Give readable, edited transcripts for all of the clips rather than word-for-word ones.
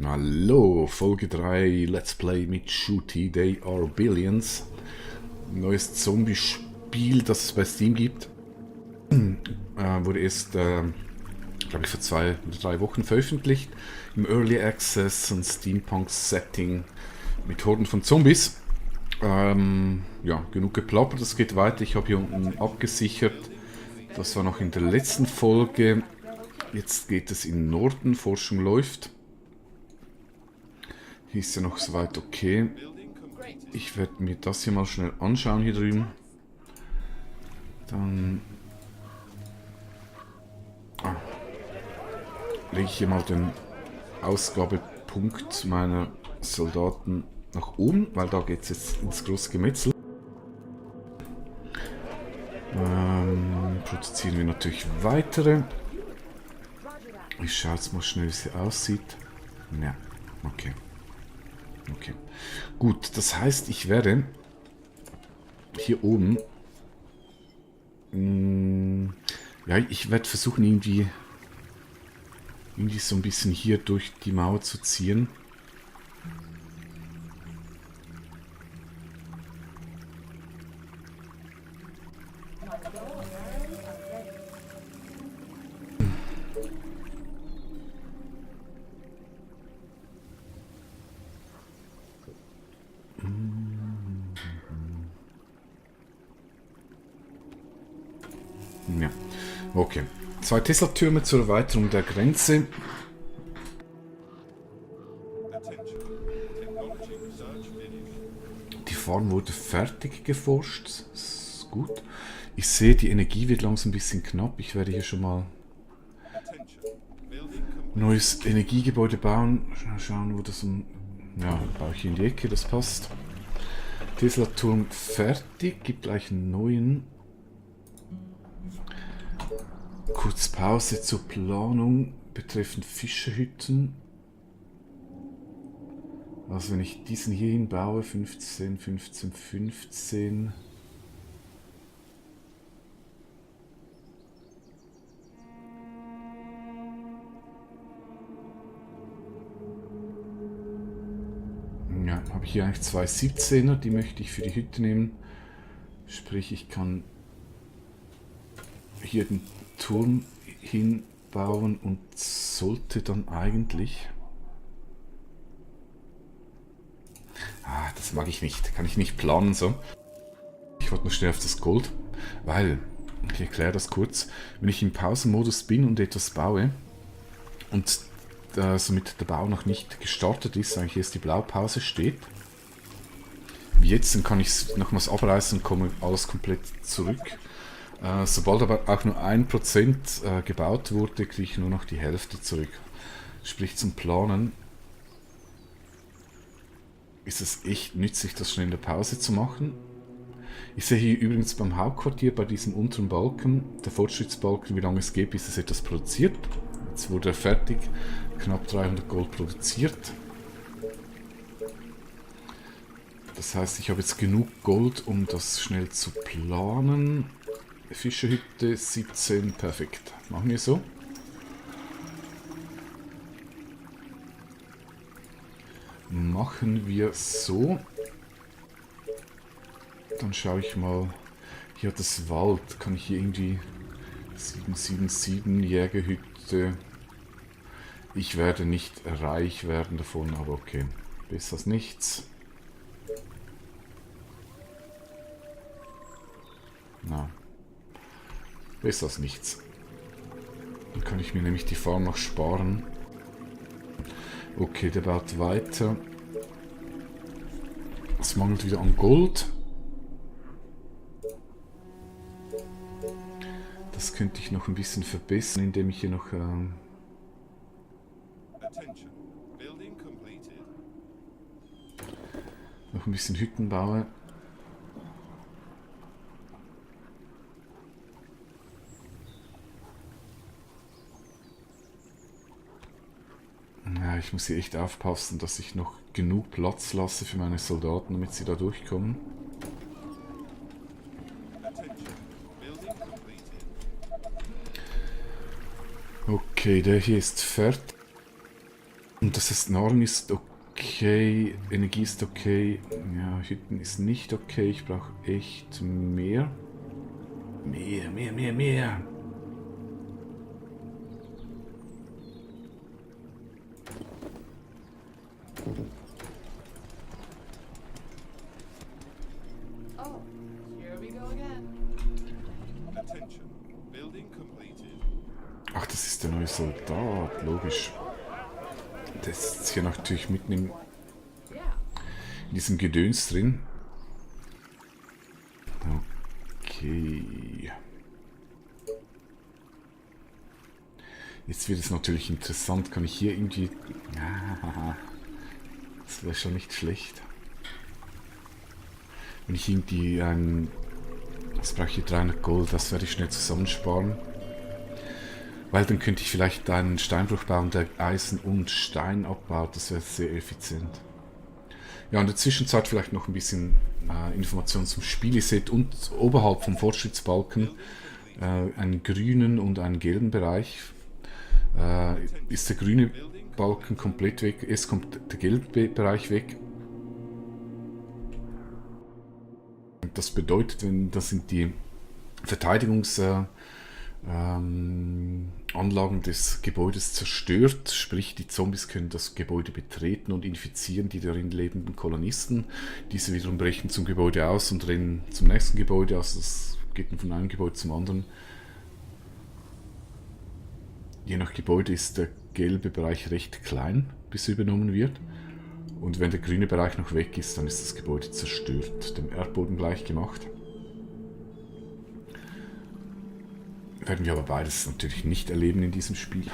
Hallo, Folge 3, Let's Play mit Shooty, They Are Billions. Neues Zombie-Spiel, das es bei Steam gibt. Wurde erst, glaube ich, vor 2 oder 3 Wochen veröffentlicht. Im Early Access und Steampunk-Setting mit Horden von Zombies. Ja, genug geplappert, es geht weiter. Ich habe hier unten abgesichert. Das war noch in der letzten Folge. Jetzt geht es in Norden, Forschung läuft. Hier ist ja noch soweit okay. Ich werde mir das hier mal schnell anschauen hier drüben. Dann lege ich hier mal den Ausgabepunkt meiner Soldaten nach oben, weil da geht es jetzt ins große Gemetzel. Produzieren wir natürlich weitere. Ich schaue jetzt mal schnell, wie es hier aussieht. Ja, okay. Okay. Gut, das heißt, ich werde hier oben ja, ich werde versuchen, irgendwie so ein bisschen hier durch die Mauer zu ziehen. Ja, okay. 2 Tesla-Türme zur Erweiterung der Grenze. Die Farm wurde fertig geforscht. Das ist gut. Ich sehe, die Energie wird langsam ein bisschen knapp. Ich werde hier schon mal ein neues Energiegebäude bauen. Schauen, wo das... Ja, baue ich hier in die Ecke, das passt. Tesla-Turm fertig. Gibt gleich einen neuen. Kurz Pause zur Planung betreffend Fischerhütten. Also wenn ich diesen hier hinbaue, 15, 15, 15. Ja, habe ich hier eigentlich 2 17er, die möchte ich für die Hütte nehmen. Sprich, ich kann hier den Turm hinbauen und sollte dann eigentlich... das mag ich nicht. Kann ich nicht planen so. Ich wollte nur schnell auf das Gold, weil, ich erkläre das kurz, wenn ich im Pausenmodus bin und etwas baue und somit der Bau noch nicht gestartet ist, eigentlich erst die Blaupause steht, wie jetzt, dann kann ich es nochmals abreißen und komme alles komplett zurück. Sobald aber auch nur 1% gebaut wurde, kriege ich nur noch die Hälfte zurück. Sprich, zum Planen ist es echt nützlich, das schnell in der Pause zu machen. Ich sehe hier übrigens beim Hauptquartier, bei diesem unteren Balken, der Fortschrittsbalken, wie lange es geht, bis es etwas produziert. Jetzt wurde er fertig, knapp 300 Gold produziert. Das heißt, ich habe jetzt genug Gold, um das schnell zu planen. Fischerhütte 17, perfekt. Machen wir so. Machen wir so. Dann schaue ich mal. Hier hat das Wald. Kann ich hier irgendwie 777 Jägerhütte. Ich werde nicht reich werden davon, aber okay. Besser als nichts. Na. Besser als nichts. Dann kann ich mir nämlich die Farm noch sparen. Okay, der baut weiter. Es mangelt wieder an Gold. Das könnte ich noch ein bisschen verbessern, indem ich hier noch ein bisschen Hütten baue. Ja, ich muss hier echt aufpassen, dass ich noch genug Platz lasse für meine Soldaten, damit sie da durchkommen. Okay, der hier ist fertig. Und das heißt, Nahrung ist okay, Energie ist okay. Ja, Hütten ist nicht okay. Ich brauche echt mehr. Mehr, mehr, mehr, mehr. Oh, here we go again. Attention. Building completed. Ach, das ist der neue Soldat, logisch. Der ist hier natürlich mitten Yeah. in diesem Gedöns drin. Okay. Jetzt wird es natürlich interessant. Kann ich hier irgendwie... Ah, das wäre schon nicht schlecht. Wenn ich irgendwie ein... Jetzt brauche ich hier 300 Gold. Das werde ich schnell zusammensparen. Weil dann könnte ich vielleicht einen Steinbruch bauen, der Eisen und Stein abbaut. Das wäre sehr effizient. Ja, in der Zwischenzeit vielleicht noch ein bisschen Informationen zum Spieleset und oberhalb vom Fortschrittsbalken einen grünen und einen gelben Bereich. Ist der grüne Balken komplett weg, es kommt der gelbe Bereich weg. Das bedeutet, das sind die Verteidigungsanlagen des Gebäudes zerstört, sprich die Zombies können das Gebäude betreten und infizieren die darin lebenden Kolonisten. Diese wiederum brechen zum Gebäude aus und rennen zum nächsten Gebäude, also das geht dann von einem Gebäude zum anderen. Je nach Gebäude ist der gelbe Bereich recht klein, bis er übernommen wird. Und wenn der grüne Bereich noch weg ist, dann ist das Gebäude zerstört, dem Erdboden gleich gemacht. Werden wir aber beides natürlich nicht erleben in diesem Spiel.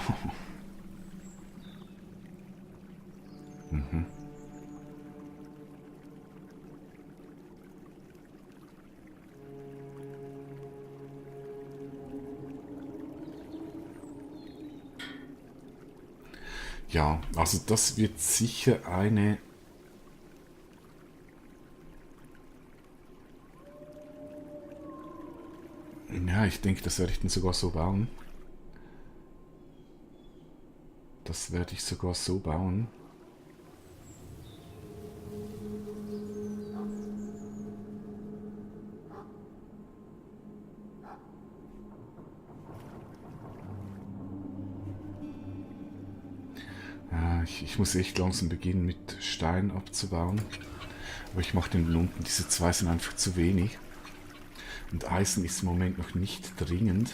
Mhm. Ja, also das wird sicher eine... Ja, ich denke, das werde ich dann sogar so bauen. Das werde ich sogar so bauen. Ich muss echt langsam beginnen mit Stein abzubauen. Aber ich mache den unten, diese zwei sind einfach zu wenig. Und Eisen ist im Moment noch nicht dringend.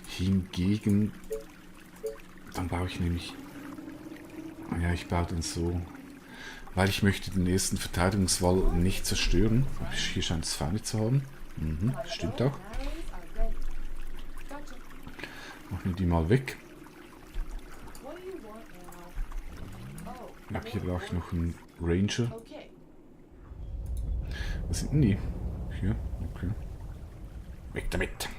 Hingegen, dann baue ich nämlich... Ja, ich baue den so... Weil ich möchte den ersten Verteidigungswall nicht zerstören. Hier scheint es Feinde zu haben. Mhm, stimmt auch. Batteries are ready. Gotcha. Machen wir die mal weg. What do you want now? Oh, Ja, hier brauche ich noch einen Ranger. okay. Was sind denn die? Hier, okay. Weg damit.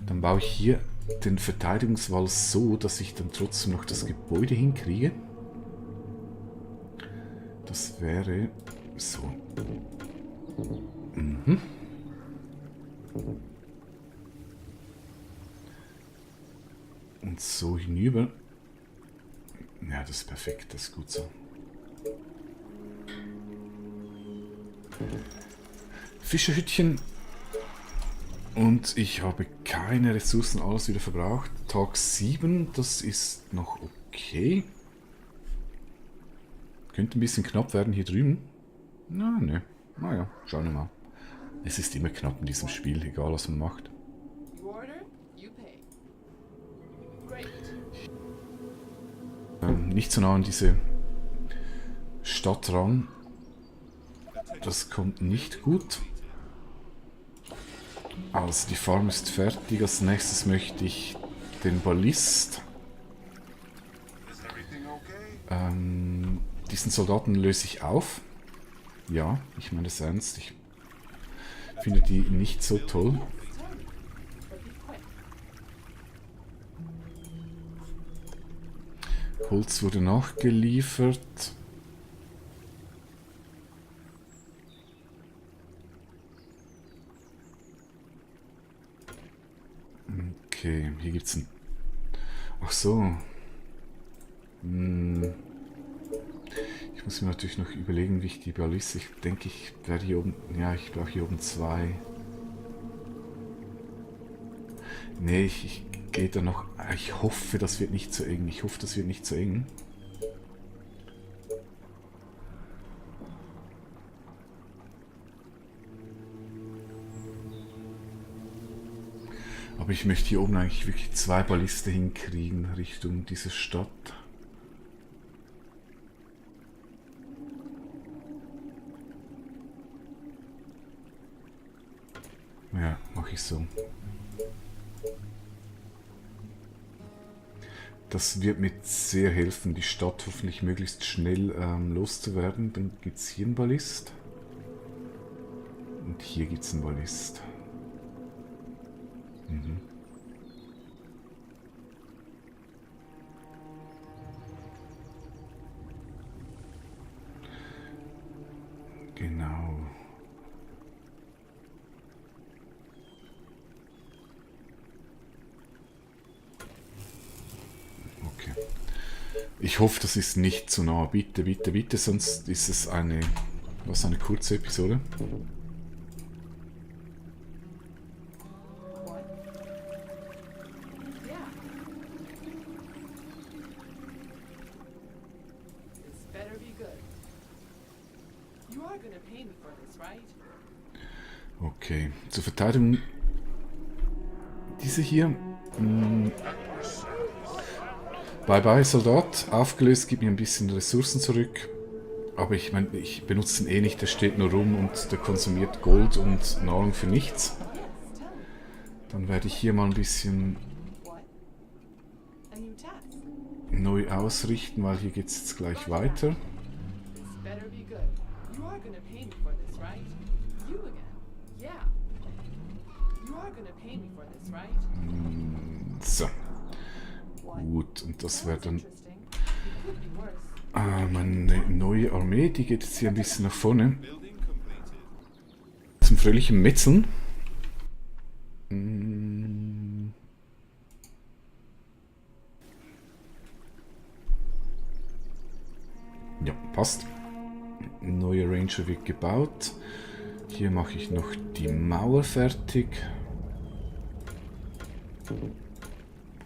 Dann baue ich hier den Verteidigungswall so, dass ich dann trotzdem noch das Gebäude hinkriege. Das wäre so. Mhm. Und so hinüber. Ja, das ist perfekt, das ist gut so. Fischerhütchen. Und ich habe keine Ressourcen, alles wieder verbraucht. Tag 7, das ist noch okay. Könnte ein bisschen knapp werden hier drüben. Na, ne. Naja, schauen wir mal. Es ist immer knapp in diesem Spiel, egal was man macht. You order, you pay. Great. Nicht so nah an diese Stadt ran. Das kommt nicht gut. Also die Farm ist fertig. Als nächstes möchte ich den Ballist. Is everything okay? Diesen Soldaten löse ich auf. Ja, ich meine das ernst. Ich finde die nicht so toll. But be quick. Holz wurde nachgeliefert. Okay, hier gibt's ein... Ach so. Muss mir natürlich noch überlegen, wie ich die Balliste. Ich denke, ich werde hier oben. Ja, ich brauche hier oben 2. Nee, ich gehe da noch. Ich hoffe, das wird nicht so eng. Ich hoffe, das wird nicht so eng. Aber ich möchte hier oben eigentlich wirklich 2 Balliste hinkriegen Richtung diese Stadt. Ja, mache ich so. Das wird mir sehr helfen, die Stadt hoffentlich möglichst schnell loszuwerden. Dann gibt es hier einen Ballist. Und hier gibt es einen Ballist. Mhm. Genau. Okay. Ich hoffe, das ist nicht zu nah. Bitte, bitte, bitte, sonst ist es eine kurze Episode. What? Yeah. This better be good. You are gonna pay me for this, right? Okay, zur Verteidigung. Diese hier. Bye bye Soldat, aufgelöst, gibt mir ein bisschen Ressourcen zurück. Aber ich meine, ich benutze ihn eh nicht, der steht nur rum und der konsumiert Gold und Nahrung für nichts. Yes, tell me. Dann werde ich hier mal ein bisschen What? A new task. neu ausrichten, weil hier geht es jetzt gleich weiter. This better be good. You are gonna pay me for this, right? You again. Yeah. You are gonna pay me for this, right? So, What? gut, und das wäre Sounds dann interesting. It could be worse. meine neue Armee, die geht jetzt hier ein bisschen nach vorne. Building completed. Zum fröhlichen Metzeln. Mm. Ja, passt. Neuer Ranger wird gebaut. Hier mache ich noch die Mauer fertig.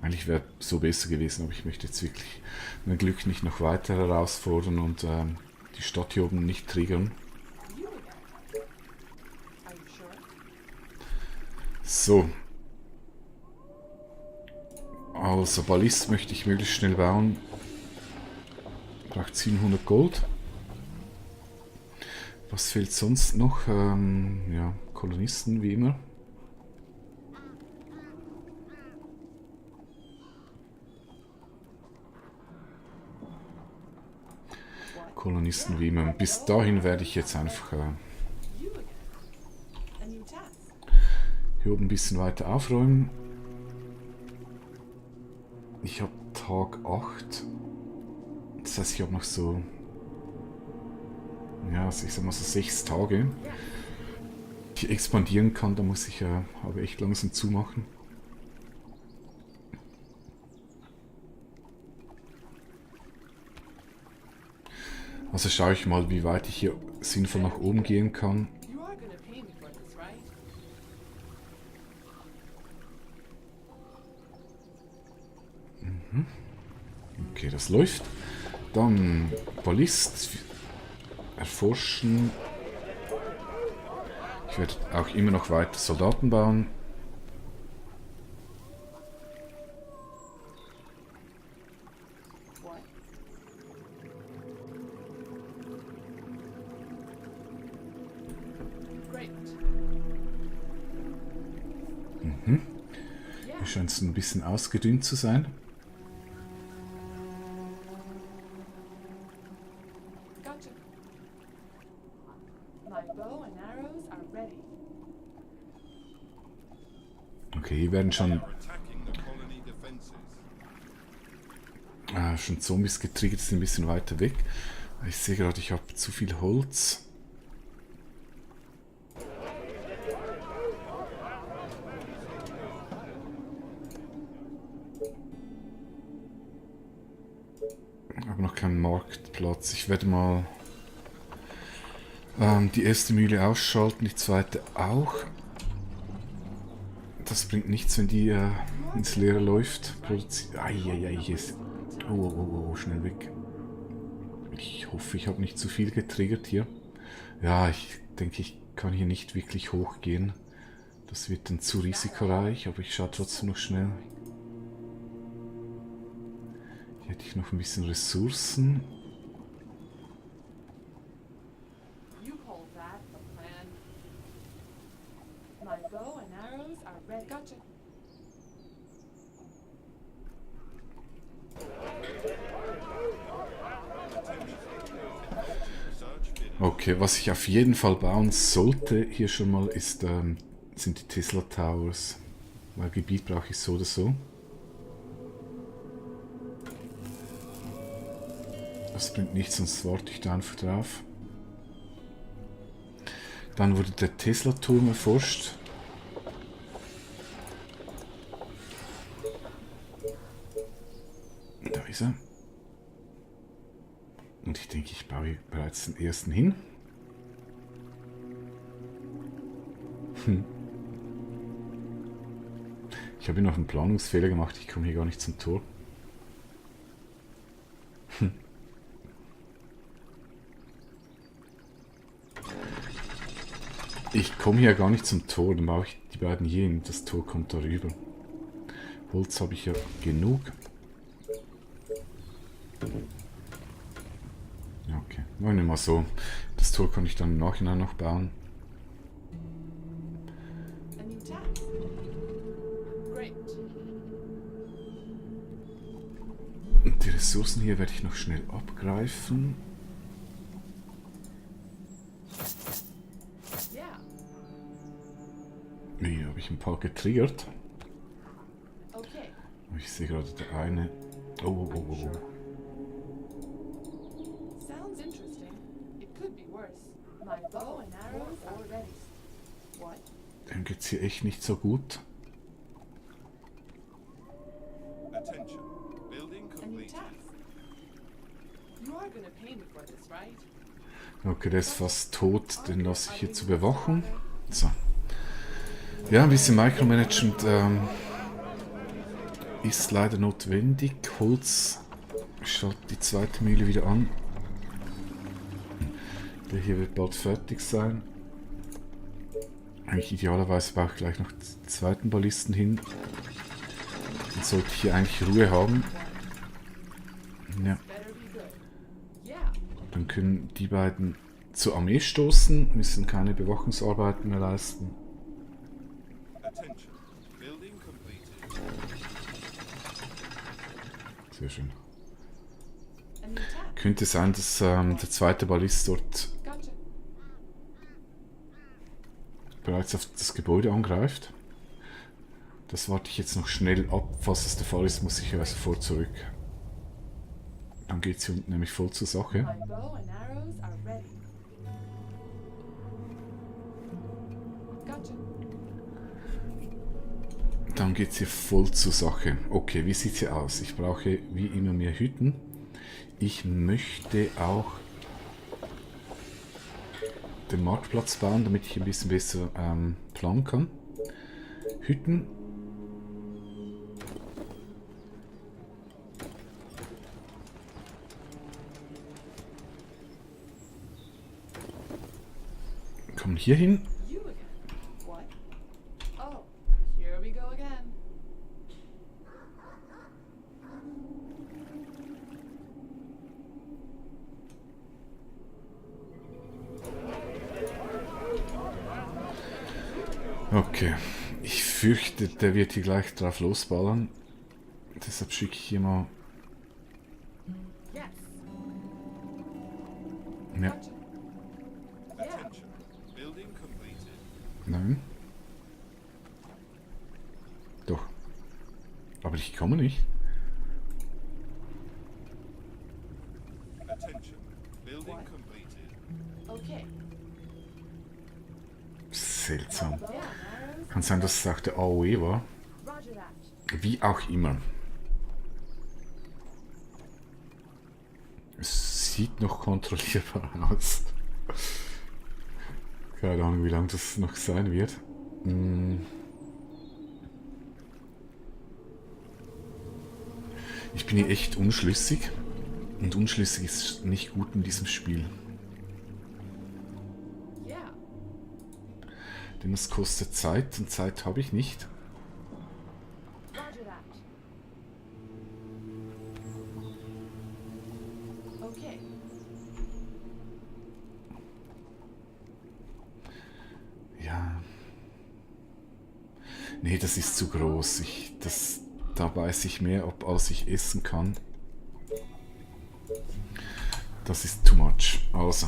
Eigentlich wäre so besser gewesen, aber ich möchte jetzt wirklich mein Glück nicht noch weiter herausfordern und die Stadt hier oben nicht triggern. You again. Are you sure? So. Also Ballist möchte ich möglichst schnell bauen. Braucht 700 Gold. Was fehlt sonst noch? Ja, Kolonisten wie immer. Kolonisten wie immer. Bis dahin werde ich jetzt einfach You again. A new task. hier oben ein bisschen weiter aufräumen. Ich habe Tag 8. Das heißt, ich habe noch so, ja, ich sag mal so 6 Tage. Ich expandieren kann, da muss ich aber echt langsam zumachen. Also schaue ich mal, wie weit ich hier sinnvoll nach oben gehen kann. You are gonna pay me for this, right? Okay, das läuft. Dann Ballist erforschen. Ich werde auch immer noch weiter Soldaten bauen. What? Great. Hier scheint es ein bisschen ausgedünnt zu sein. Gotcha. My bow and arrows are ready. Okay, hier werden schon, Attacking the colony defenses. schon Zombies getriggert, sind ein bisschen weiter weg. Ich sehe gerade, ich habe zu viel Holz. Aber noch keinen Marktplatz. Ich werde mal Die erste Mühle ausschalten, die zweite auch. Das bringt nichts, wenn die ins Leere läuft. Eieiei, yes. Oh, schnell weg. Ich hoffe, ich habe nicht zu viel getriggert hier. Ja, ich denke, ich kann hier nicht wirklich hochgehen. Das wird dann zu risikoreich, aber ich schaue trotzdem noch schnell. Hier hätte ich noch ein bisschen Ressourcen. You call that a plan? My bow and arrows are ready. Gotcha. Okay, was ich auf jeden Fall bauen sollte hier schon mal ist, sind die Tesla Towers. Weil Gebiet brauche ich so oder so. Das bringt nichts, sonst warte ich da einfach drauf. Dann wurde der Tesla-Turm erforscht. Da ist er. Und ich denke, ich baue bereits den ersten hin. Ich habe hier noch einen Planungsfehler gemacht. Ich komme hier gar nicht zum Tor. Ich komme hier gar nicht zum Tor. Dann baue ich die beiden hier hin. Das Tor kommt darüber. Holz habe ich ja genug. Okay, wollen wir mal so. Das Tor kann ich dann im Nachhinein noch bauen. A new task. Great. Und die Ressourcen hier werde ich noch schnell abgreifen. Yeah. Hier habe ich ein paar getriggert. Okay. Aber ich sehe gerade der eine. Oh. Sounds interesting. It could be worse. My bow and arrows are ready. What? Dem geht's hier echt nicht so gut. Attention. Building A new completed. task. You are gonna pay me for this, right? Okay, der ist fast tot. Den lasse ich hier zur Bewachung. So. Ja, ein bisschen Micromanagement ist leider notwendig. Holz. Ich schalte die zweite Mühle wieder an. Der hier wird bald fertig sein. Eigentlich idealerweise baue ich gleich noch den zweiten Ballisten hin. Dann sollte ich hier eigentlich Ruhe haben. Ja. Better be good. Yeah. Dann können die beiden zur Armee stoßen, müssen keine Bewachungsarbeiten mehr leisten. Attention. Building completed. Sehr schön. A new task. Könnte sein, dass der zweite Ballist dort Gotcha. bereits auf das Gebäude angreift. Das warte ich jetzt noch schnell ab. Falls das der Fall ist, muss ich ja sofort zurück. Dann geht es hier unten nämlich voll zur Sache. My bow and arrows are ready. Gotcha. Dann geht es hier voll zur Sache. Okay, wie sieht es hier aus? Ich brauche wie immer mehr Hütten. Ich möchte auch den Marktplatz bauen, damit ich ein bisschen besser planen kann. Hütten. Kommen hier hin. You again. What? Oh, here we go again. Okay. Ich fürchte, der wird hier gleich drauf losballern. Deshalb schicke ich hier mal. Yes. Ja, Gotcha. Yeah. Attention. Building completed. nein. Doch. Aber ich komme nicht. Attention. Building completed. Okay. Seltsam. Bow and arrows. Kann sein, dass es auch der AOE war. Roger that. Wie auch immer. Es sieht noch kontrollierbar aus. Keine Ahnung, wie lange das noch sein wird. Ich bin hier echt unschlüssig. Und unschlüssig ist nicht gut in diesem Spiel. Yeah. Denn es kostet Zeit und Zeit habe ich nicht. Roger that. Okay. Ja. Nee, das ist zu groß. Da weiß ich mehr, als ich essen kann. Das ist too much. Also,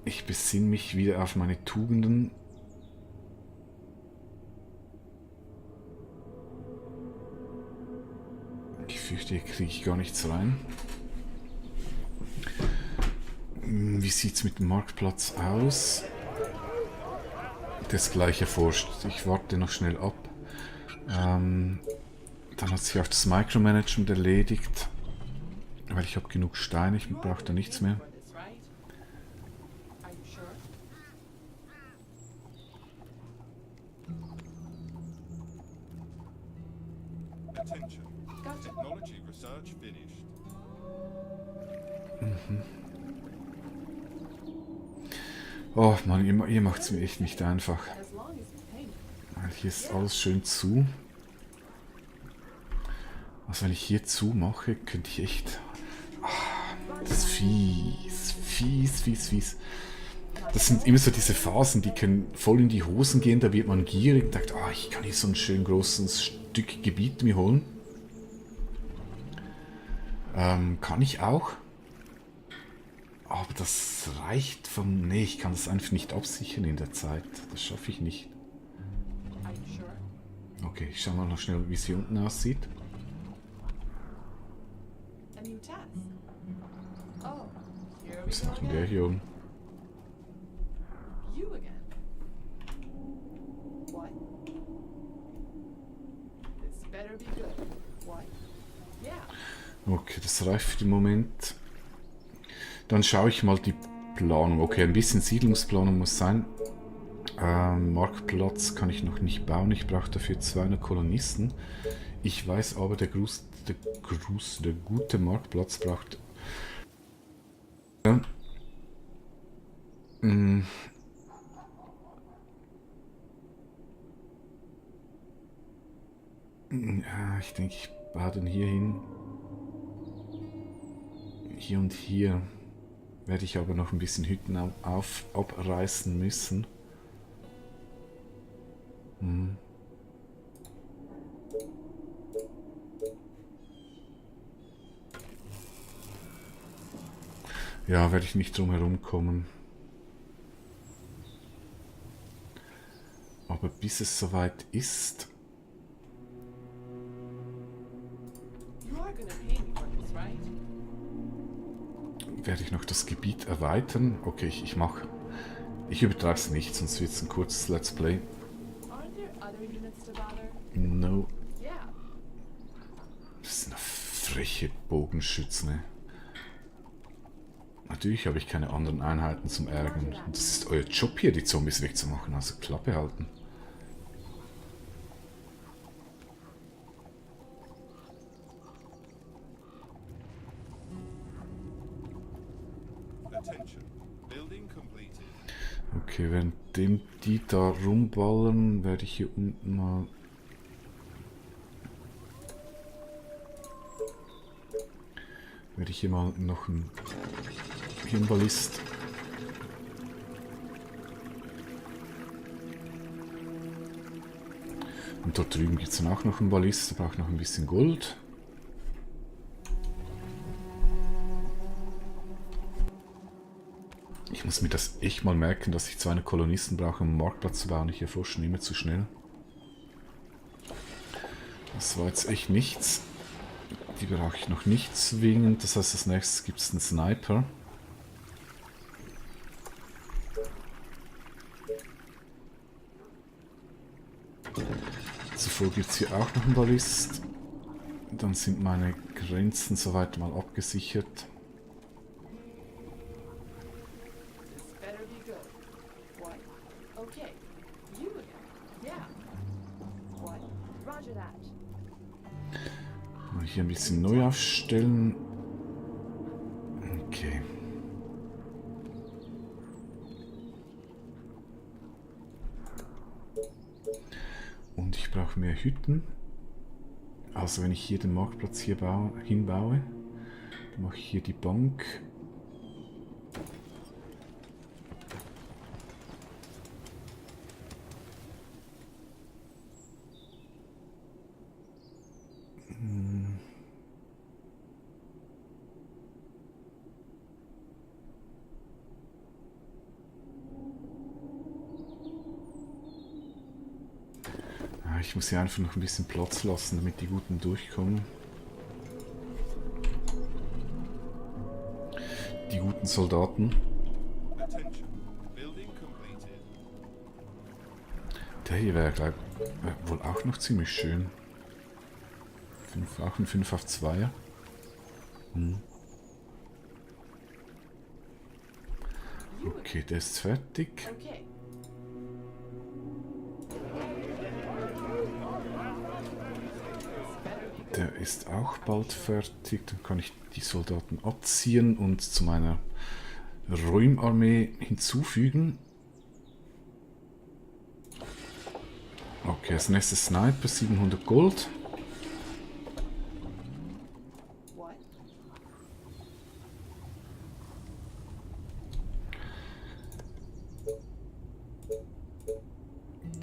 ich besinne mich wieder auf meine Tugenden. Ich fürchte, hier kriege ich gar nichts rein. Wie sieht es mit dem Marktplatz aus? Das gleiche erforscht. Ich warte noch schnell ab. Dann hat sich auch das Micromanagement erledigt. Weil ich habe genug Steine, ich brauche da nichts mehr. For this, right? Are you sure? Attention. Gotcha. Technology research finished. Oh Mann, ihr macht es mir echt nicht einfach. As long as you pay me. Weil hier ist alles schön zu. Also wenn ich hier zumache, könnte ich echt... Das ist fies. Das sind immer so diese Phasen, die können voll in die Hosen gehen, da wird man gierig und denkt, ich kann hier so ein schön großes Stück Gebiet mir holen. Kann ich auch. Aber das reicht von... Nee, ich kann das einfach nicht absichern in der Zeit. Das schaffe ich nicht. Are you sure? Okay, ich schaue mal noch schnell, wie es hier unten aussieht. A new task. Oh, here we Was go macht denn der again. hier oben? You again. What? This better be good. What? Yeah. Okay, das reicht für den Moment. Dann schaue ich mal die Planung. Okay, ein bisschen Siedlungsplanung muss sein. Marktplatz kann ich noch nicht bauen. Ich brauche dafür 200 Kolonisten. Ich weiß aber, der gute Marktplatz braucht... Ja. Ja, ich denke, ich baue den hier hin. Hier und hier werde ich aber noch ein bisschen Hütten abreißen müssen. Ja, werde ich nicht drum herum kommen. Aber bis es soweit ist, You are gonna pay me for this, right? werde ich noch das Gebiet erweitern. Okay, ich übertreibe es nicht, sonst wird es ein kurzes Let's Play. Aren't there other units to bother? No. Yeah. Das sind freche Bogenschützen. Ne? Natürlich habe ich keine anderen Einheiten zum Ärgern. Und das ist euer Job hier, die Zombies wegzumachen. Also Klappe halten. Attention. Building completed. Okay, währenddem die da rumballern, werde ich hier unten mal... Werde ich hier mal noch einen Hirnballist. Und dort drüben gibt es dann auch noch einen Ballist, der braucht noch ein bisschen Gold. Ich muss mir das echt mal merken, dass ich 200 Kolonisten brauche, um einen Marktplatz zu bauen. Ich erforsche immer zu schnell. Das war jetzt echt nichts. Die brauche ich noch nicht zwingend. Das heißt, als nächstes gibt es einen Sniper. Zuvor gibt es hier auch noch einen Ballist. Dann sind meine Grenzen soweit mal abgesichert. This better be good. hier ein bisschen neu aufstellen. Okay. Und ich brauche mehr Hütten. Also wenn ich hier den Marktplatz hier hinbaue, dann mache ich hier die Bank. Ich muss hier einfach noch ein bisschen Platz lassen, damit die Guten durchkommen. Die guten Soldaten. Attention. Building completed. Der hier wäre wohl auch noch ziemlich schön. Auch ein 5 auf 2er. Okay, der ist fertig. Okay. Der ist auch bald fertig. Dann kann ich die Soldaten abziehen und zu meiner Räumarmee hinzufügen. Okay, als nächstes Sniper, 700 Gold. What?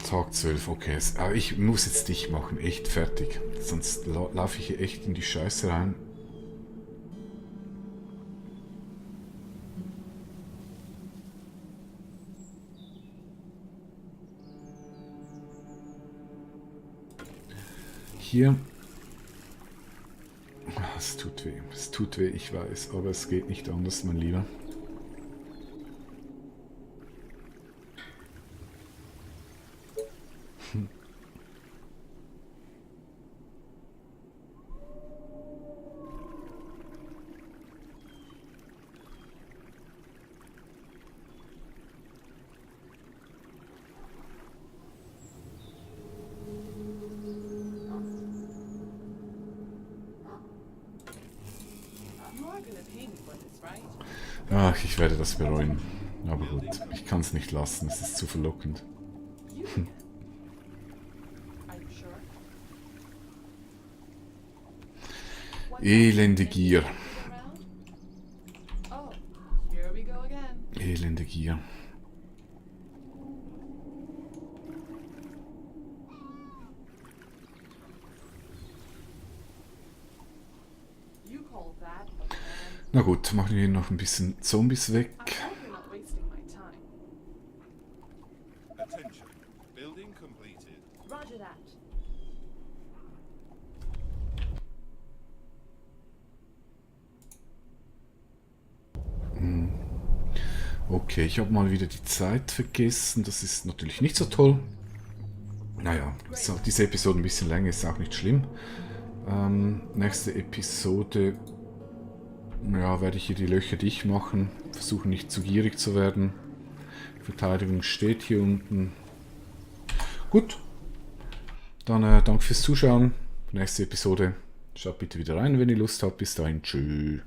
Tag 12, okay. Aber ich muss jetzt dicht machen, echt fertig. Sonst laufe ich hier echt in die Scheiße rein. Hier. Es tut weh. Es tut weh, ich weiß, aber es geht nicht anders, mein Lieber. You are gonna pay me for this, right? Ach, ich werde das bereuen. Aber gut, ich kann es nicht lassen, es ist zu verlockend. You again. Are you sure? Elende Gier. Around? Oh, here we go again. Elende Gier. You call that a plan? Na gut, machen wir noch ein bisschen Zombies weg. I hope you're not wasting my time. Attention. Building completed. Roger that. Okay, ich habe mal wieder die Zeit vergessen. Das ist natürlich nicht so toll. Naja, so, diese Episode ein bisschen länger ist auch nicht schlimm. Nächste Episode, ja, werde ich hier die Löcher dicht machen. Versuchen nicht zu gierig zu werden. Verteidigung steht hier unten. Gut, dann danke fürs Zuschauen. Nächste Episode. Schaut bitte wieder rein, wenn ihr Lust habt. Bis dahin, tschüss.